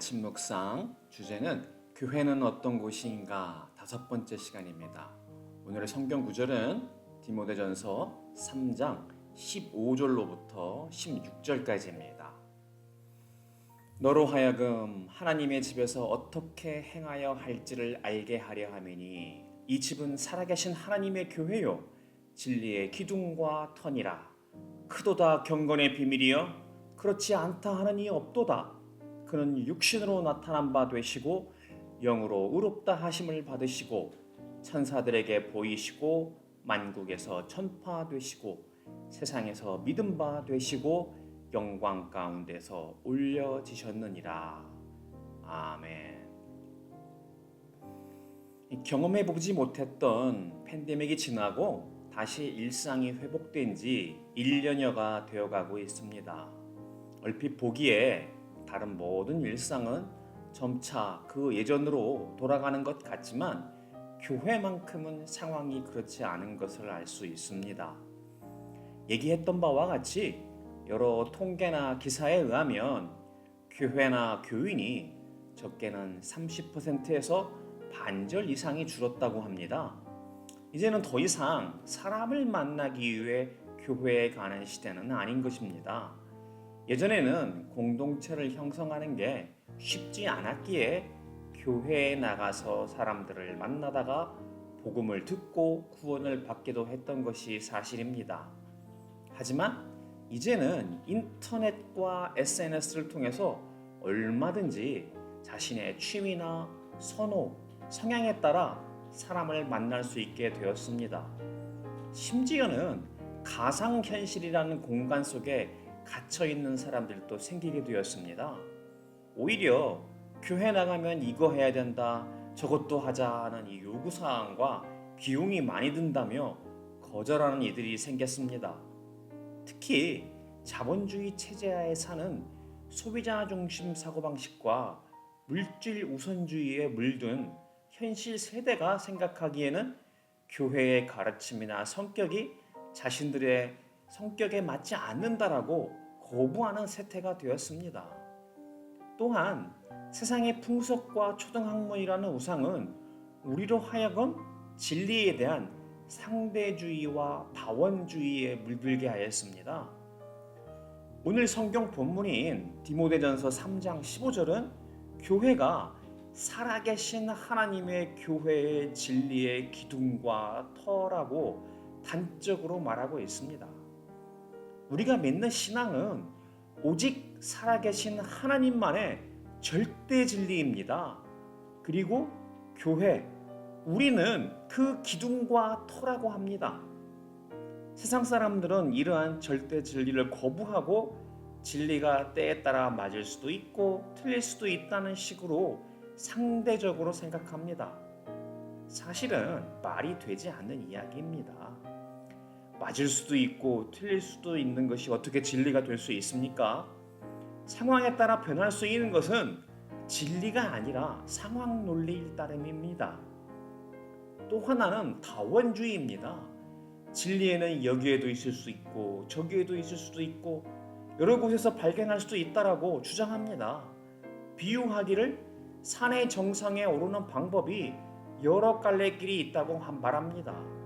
아침 묵상 주제는 교회는 어떤 곳인가 5번째 시간입니다. 오늘의 성경 구절은 디모데전서 3장 15절로부터 16절까지입니다. 너로 하여금 하나님의 집에서 어떻게 행하여 할지를 알게 하려 함이니 이 집은 살아계신 하나님의 교회요 진리의 기둥과 터니라. 크도다 경건의 비밀이여 그렇지 않다 하느니 없도다. 그는 육신으로 나타난 바 되시고 영으로 의롭다 하심을 받으시고 천사들에게 보이시고 만국에서 전파되시고 세상에서 믿음 바 되시고 영광 가운데서 올려지셨느니라. 아멘. 경험해 보지 못했던 팬데믹이 지나고 다시 일상이 회복된 지 1년여가 되어가고 있습니다. 얼핏 보기에 다른 모든 일상은 점차 그 예전으로 돌아가는 것 같지만 교회만큼은 상황이 그렇지 않은 것을 알 수 있습니다. 얘기했던 바와 같이 여러 통계나 기사에 의하면 교회나 교인이 적게는 30%에서 반절 이상이 줄었다고 합니다. 이제는 더 이상 사람을 만나기 위해 교회에 가는 시대는 아닌 것입니다. 예전에는 공동체를 형성하는 게 쉽지 않았기에 교회에 나가서 사람들을 만나다가 복음을 듣고 구원을 받기도 했던 것이 사실입니다. 하지만 이제는 인터넷과 SNS를 통해서 얼마든지 자신의 취미나 선호, 성향에 따라 사람을 만날 수 있게 되었습니다. 심지어는 가상현실이라는 공간 속에 갇혀있는 사람들도 생기게 되었습니다. 오히려 교회 나가면 이거 해야 된다, 저것도 하자는 이 요구사항과 비용이 많이 든다며 거절하는 이들이 생겼습니다. 특히 자본주의 체제하에 사는 소비자 중심 사고방식과 물질 우선주의에 물든 현실 세대가 생각하기에는 교회의 가르침이나 성격이 자신들의 성격에 맞지 않는다라고 거부하는 세태가 되었습니다. 또한 세상의 풍속과 초등학문이라는 우상은 우리로 하여금 진리에 대한 상대주의와 다원주의에 물들게 하였습니다. 오늘 성경 본문인 디모데전서 3장 15절은 교회가 살아계신 하나님의 교회의 진리의 기둥과 터라고 단적으로 말하고 있습니다. 우리가 믿는 신앙은 오직 살아계신 하나님만의 절대 진리입니다. 그리고 교회, 우리는 그 기둥과 터라고 합니다. 세상 사람들은 이러한 절대 진리를 거부하고 진리가 때에 따라 맞을 수도 있고 틀릴 수도 있다는 식으로 상대적으로 생각합니다. 사실은 말이 되지 않는 이야기입니다. 맞을 수도 있고 틀릴 수도 있는 것이 어떻게 진리가 될 수 있습니까? 상황에 따라 변할 수 있는 것은 진리가 아니라 상황 논리일 따름입니다. 또 하나는 다원주의입니다. 진리에는 여기에도 있을 수 있고 저기에도 있을 수도 있고 여러 곳에서 발견할 수도 있다라고 주장합니다. 비유하기를 산의 정상에 오르는 방법이 여러 갈래 길이 있다고 말합니다.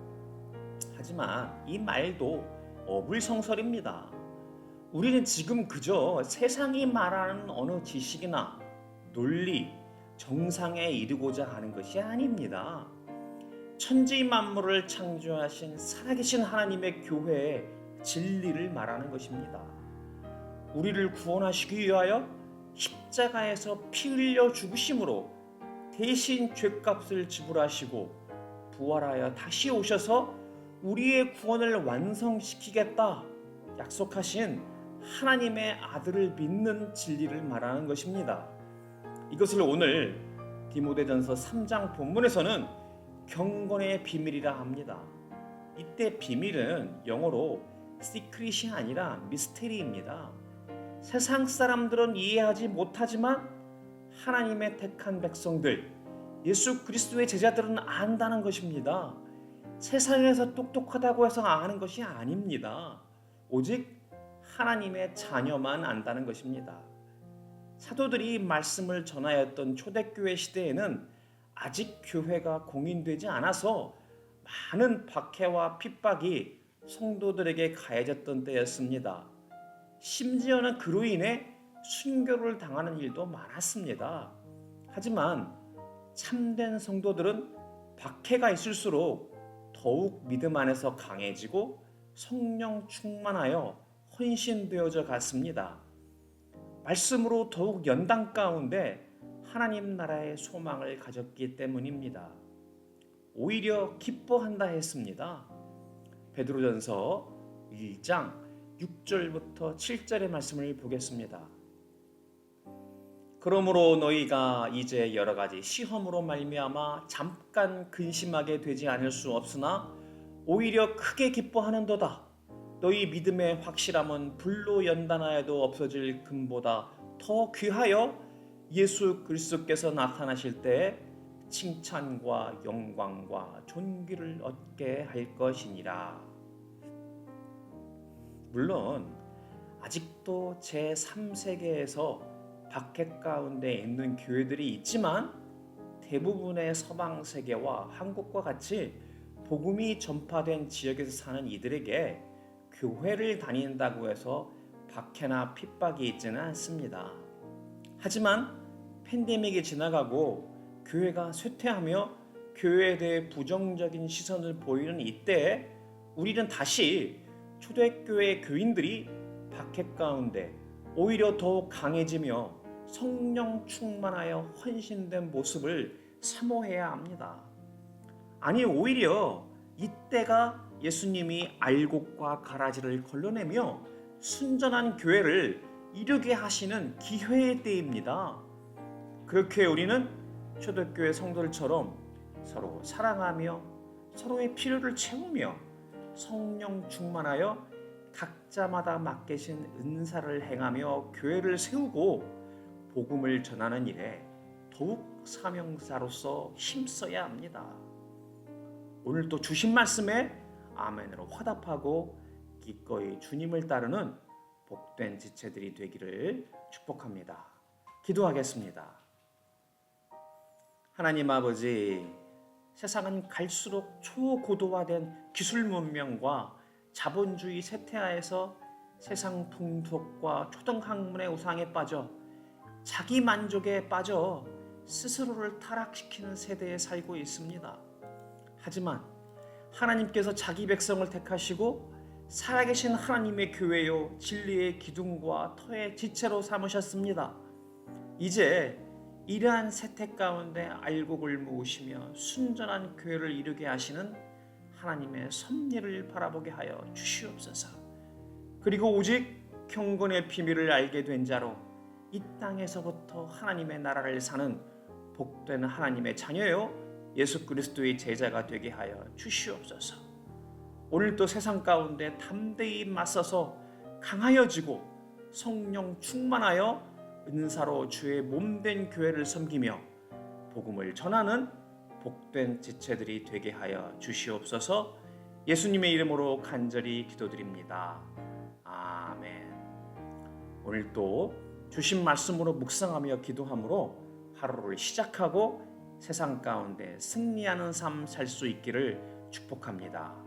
하지만 이 말도 어불성설입니다. 우리는 지금 그저 세상이 말하는 어느 지식이나 논리, 정상에 이르고자 하는 것이 아닙니다. 천지 만물을 창조하신 살아계신 하나님의 교회의 진리를 말하는 것입니다. 우리를 구원하시기 위하여 십자가에서 피 흘려 죽으심으로 대신 죗값을 지불하시고 부활하여 다시 오셔서 우리의 구원을 완성시키겠다 약속하신 하나님의 아들을 믿는 진리를 말하는 것입니다. 이것을 오늘 디모데전서 3장 본문에서는 경건의 비밀이라 합니다. 이때 비밀은 영어로 시크릿이 아니라 미스테리입니다. 세상 사람들은 이해하지 못하지만 하나님의 택한 백성들, 예수 그리스도의 제자들은 안다는 것입니다. 세상에서 똑똑하다고 해서 아는 것이 아닙니다. 오직 하나님의 자녀만 안다는 것입니다. 사도들이 말씀을 전하였던 초대교회 시대에는 아직 교회가 공인되지 않아서 많은 박해와 핍박이 성도들에게 가해졌던 때였습니다. 심지어는 그로 인해 순교를 당하는 일도 많았습니다. 하지만 참된 성도들은 박해가 있을수록 더욱 믿음 안에서 강해지고 성령 충만하여 헌신되어져 갔습니다. 말씀으로 더욱 연단 가운데 하나님 나라의 소망을 가졌기 때문입니다. 오히려 기뻐한다 했습니다. 베드로전서 1장 6절부터 7절의 말씀을 보겠습니다. 그러므로 너희가 이제 여러 가지 시험으로 말미암아 잠깐 근심하게 되지 않을 수 없으나 오히려 크게 기뻐하는도다. 너희 믿음의 확실함은 불로 연단하여도 없어질 금보다 더 귀하여 예수 그리스도께서 나타나실 때 칭찬과 영광과 존귀를 얻게 할 것이니라. 물론 아직도 제3세계에서 박해 가운데 있는 교회들이 있지만 대부분의 서방 세계와 한국과 같이 복음이 전파된 지역에서 사는 이들에게 교회를 다닌다고 해서 박해나 핍박이 있지는 않습니다. 하지만 팬데믹이 지나가고 교회가 쇠퇴하며 교회에 대해 부정적인 시선을 보이는 이때에 우리는 다시 초대교회 교인들이 박해 가운데 오히려 더욱 강해지며 성령 충만하여 헌신된 모습을 사모해야 합니다. 아니 오히려 이때가 예수님이 알곡과 가라지를 걸러내며 순전한 교회를 이루게 하시는 기회의 때입니다. 그렇게 우리는 초대교회 성도들처럼 서로 사랑하며 서로의 필요를 채우며 성령 충만하여 각자마다 맡기신 은사를 행하며 교회를 세우고 복음을 전하는 일에 더욱 사명자로서 힘써야 합니다. 오늘도 주신 말씀에 아멘으로 화답하고 기꺼이 주님을 따르는 복된 지체들이 되기를 축복합니다. 기도하겠습니다. 하나님 아버지, 세상은 갈수록 초고도화된 기술 문명과 자본주의 세태하에서 세상 풍속과 초등학문의 우상에 빠져 자기 만족에 빠져 스스로를 타락시키는 세대에 살고 있습니다. 하지만 하나님께서 자기 백성을 택하시고 살아계신 하나님의 교회요 진리의 기둥과 터의 지체로 삼으셨습니다. 이제 이러한 세태 가운데 알곡을 모으시며 순전한 교회를 이루게 하시는 하나님의 섭리를 바라보게 하여 주시옵소서. 그리고 오직 경건의 비밀을 알게 된 자로 이 땅에서부터 하나님의 나라를 사는 복된 하나님의 자녀요 예수 그리스도의 제자가 되게 하여 주시옵소서. 오늘도 세상 가운데 담대히 맞서서 강하여지고 성령 충만하여 은사로 주의 몸된 교회를 섬기며 복음을 전하는 복된 지체들이 되게 하여 주시옵소서. 예수님의 이름으로 간절히 기도드립니다. 아멘. 오늘도 주신 말씀으로 묵상하며 기도함으로 하루를 시작하고 세상 가운데 승리하는 삶 살 수 있기를 축복합니다.